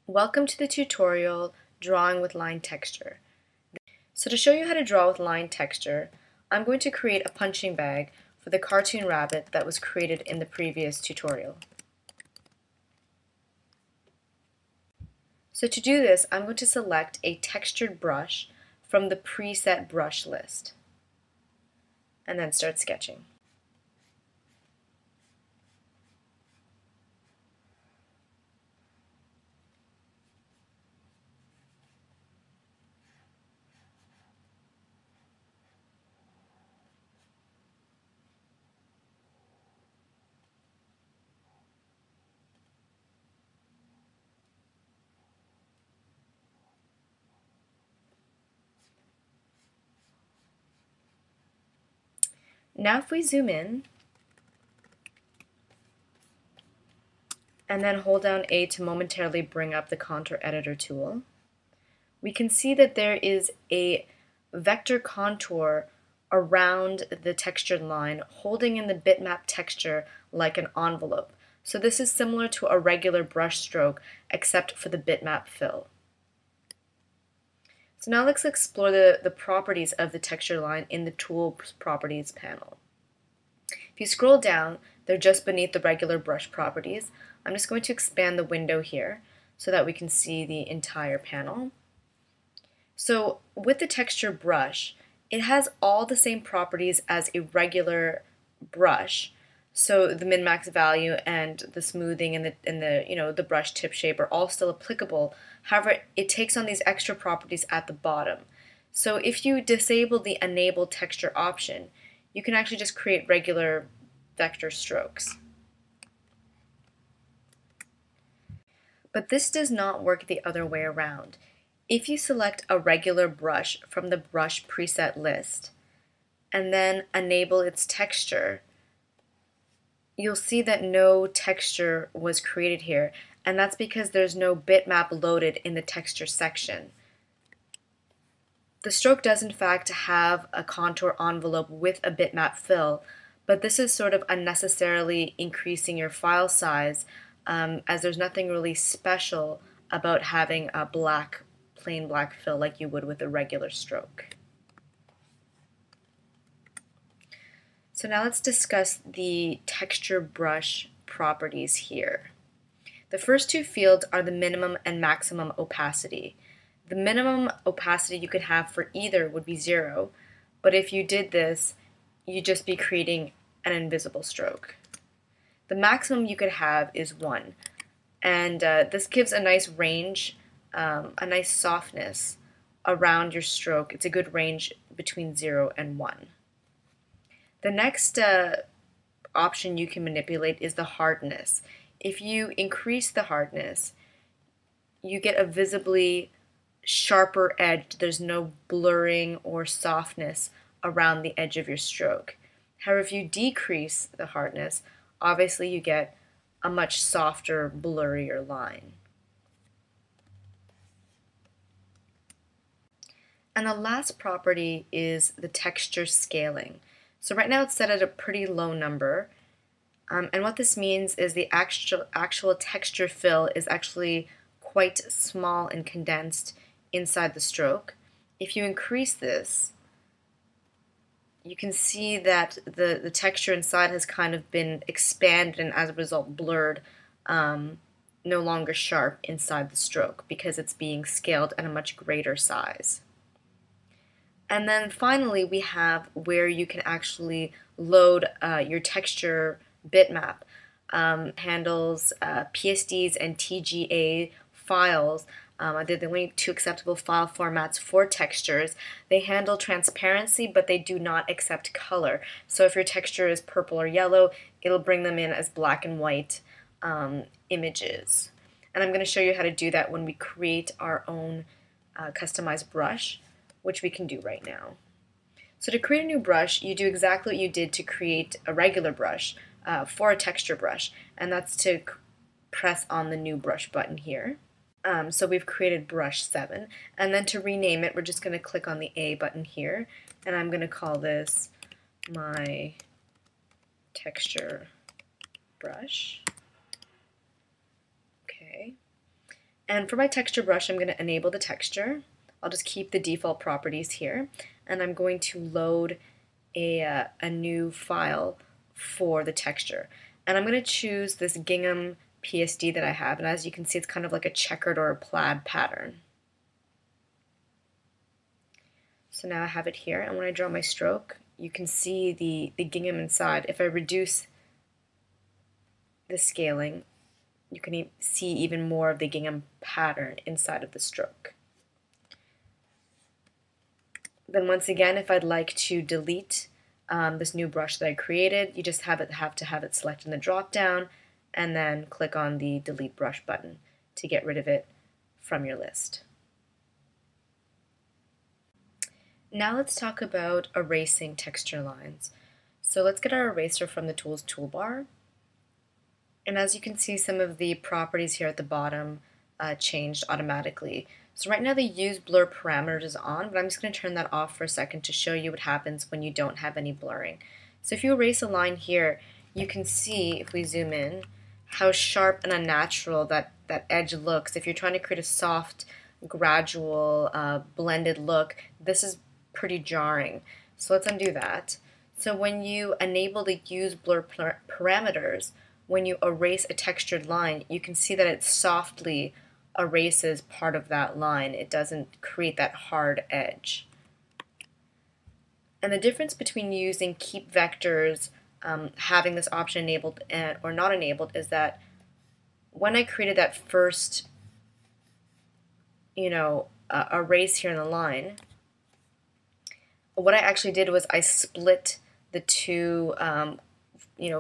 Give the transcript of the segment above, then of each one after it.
Welcome to the tutorial Drawing with Line Texture. So to show you how to draw with line texture, I'm going to create a punching bag for the cartoon rabbit that was created in the previous tutorial. So to do this, I'm going to select a textured brush from the preset brush list and then start sketching. Now if we zoom in and then hold down A to momentarily bring up the contour editor tool, we can see that there is a vector contour around the textured line holding in the bitmap texture like an envelope. So this is similar to a regular brush stroke except for the bitmap fill. So now let's explore the properties of the texture line in the Tool Properties panel. If you scroll down, they're just beneath the regular brush properties. I'm just going to expand the window here so that we can see the entire panel. So with the texture brush, it has all the same properties as a regular brush. So the min-max value and the smoothing and the brush tip shape are all still applicable. However, it takes on these extra properties at the bottom. So if you disable the enable texture option, you can actually just create regular vector strokes. But this does not work the other way around. If you select a regular brush from the brush preset list and then enable its texture, you'll see that no texture was created here, and that's because there's no bitmap loaded in the texture section. The stroke does in fact have a contour envelope with a bitmap fill, but this is sort of unnecessarily increasing your file size as there's nothing really special about having a plain black fill like you would with a regular stroke. So now let's discuss the texture brush properties here. The first two fields are the minimum and maximum opacity. The minimum opacity you could have for either would be 0, but if you did this, you'd just be creating an invisible stroke. The maximum you could have is 1, and this gives a nice range, a nice softness around your stroke. It's a good range between 0 and 1. The next option you can manipulate is the hardness. If you increase the hardness, you get a visibly sharper edge. There's no blurring or softness around the edge of your stroke. However, if you decrease the hardness, obviously you get a much softer, blurrier line. And the last property is the texture scaling. So right now it's set at a pretty low number, and what this means is the actual texture fill is actually quite small and condensed inside the stroke. If you increase this, you can see that the texture inside has kind of been expanded and as a result blurred, no longer sharp inside the stroke because it's being scaled at a much greater size. And then finally we have where you can actually load your texture bitmap. Handles PSDs and TGA files. They're the only two acceptable file formats for textures. They handle transparency, but they do not accept color. So if your texture is purple or yellow, it'll bring them in as black and white images. And I'm going to show you how to do that when we create our own customized brush, which we can do right now. So to create a new brush, you do exactly what you did to create a regular brush for a texture brush, and that's to press on the new brush button here. So we've created brush 7, and then to rename it, we're just going to click on the A button here, and I'm going to call this my texture brush. Okay. And for my texture brush, I'm going to enable the texture. I'll just keep the default properties here, and I'm going to load a new file for the texture. And I'm going to choose this gingham PSD that I have, and as you can see, it's kind of like a checkered or a plaid pattern. So now I have it here, and when I draw my stroke, you can see the gingham inside. If I reduce the scaling, you can see even more of the gingham pattern inside of the stroke. Then once again, if I'd like to delete this new brush that I created, you just have to have it selected in the drop down and then click on the delete brush button to get rid of it from your list. Now let's talk about erasing texture lines. So let's get our eraser from the Tools toolbar. And as you can see, some of the properties here at the bottom changed automatically. So right now the use blur parameters is on, but I'm just going to turn that off for a second to show you what happens when you don't have any blurring. So if you erase a line here, you can see, if we zoom in, how sharp and unnatural that edge looks. If you're trying to create a soft, gradual, blended look, this is pretty jarring. So let's undo that. So when you enable the use blur parameters, when you erase a textured line, you can see that it softly erases part of that line. It doesn't create that hard edge. And the difference between using keep vectors, having this option enabled or not enabled, is that when I created that first, erase here in the line, what I actually did was I split the two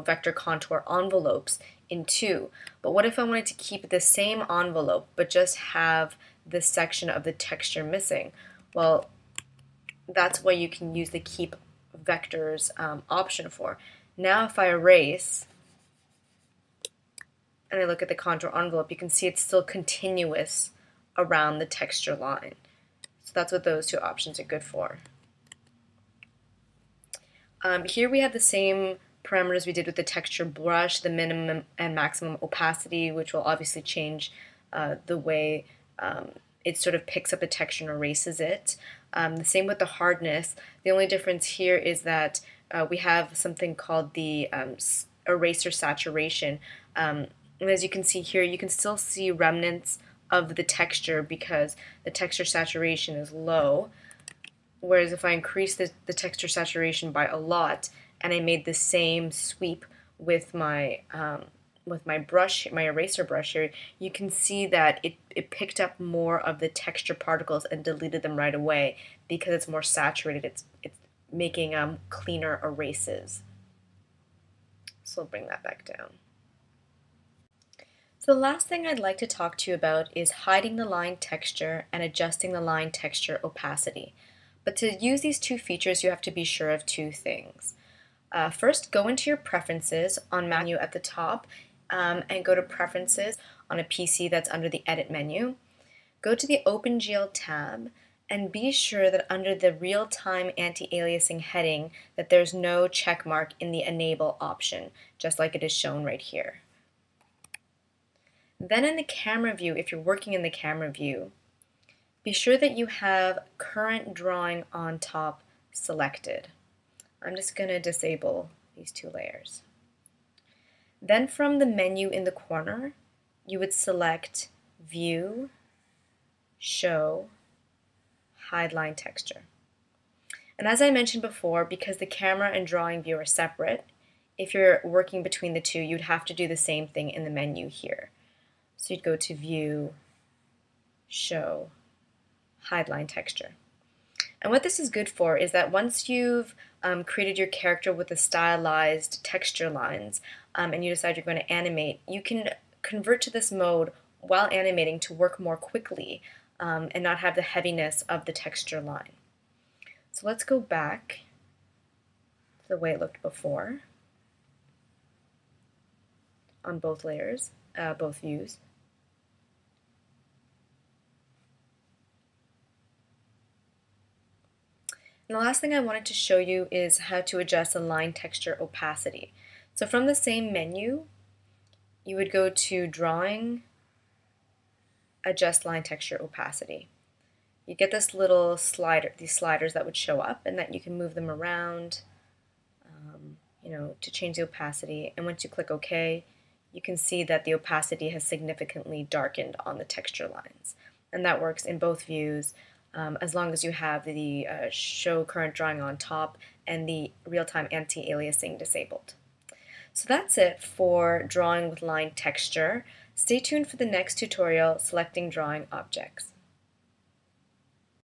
vector contour envelopes in two. But what if I wanted to keep the same envelope but just have this section of the texture missing? Well, that's what you can use the keep vectors option for. Now if I erase and I look at the contour envelope, you can see it's still continuous around the texture line. So that's what those two options are good for. Here we have the same parameters we did with the texture brush, the minimum and maximum opacity, which will obviously change the way it sort of picks up the texture and erases it. The same with the hardness. The only difference here is that we have something called the eraser saturation. And as you can see here, you can still see remnants of the texture because the texture saturation is low. Whereas if I increase the texture saturation by a lot and I made the same sweep with my brush, my eraser brush here, you can see that it picked up more of the texture particles and deleted them right away because it's more saturated. It's making cleaner erases. So I'll bring that back down. So the last thing I'd like to talk to you about is hiding the line texture and adjusting the line texture opacity. But to use these two features, you have to be sure of two things. First, go into your preferences on menu at the top and go to preferences on a PC that's under the edit menu. Go to the OpenGL tab and be sure that under the real-time anti-aliasing heading that there's no check mark in the enable option, just like it is shown right here. Then in the camera view, if you're working in the camera view, be sure that you have current drawing on top selected. I'm just going to disable these two layers. Then from the menu in the corner, you would select View, Show, Hide Line Texture. And as I mentioned before, because the camera and drawing view are separate, if you're working between the two, you'd have to do the same thing in the menu here. So you'd go to View, Show, Hide Line Texture. And what this is good for is that once you've created your character with the stylized texture lines and you decide you're going to animate, you can convert to this mode while animating to work more quickly and not have the heaviness of the texture line. So let's go back to the way it looked before on both layers, both views. And the last thing I wanted to show you is how to adjust the line texture opacity. So from the same menu, you would go to Drawing, adjust line texture opacity. You get this little slider, these sliders that would show up, and that you can move them around, to change the opacity. And once you click OK, you can see that the opacity has significantly darkened on the texture lines. And that works in both views as long as you have the show current drawing on top and the real-time anti-aliasing disabled. So that's it for drawing with line texture. Stay tuned for the next tutorial, selecting drawing objects.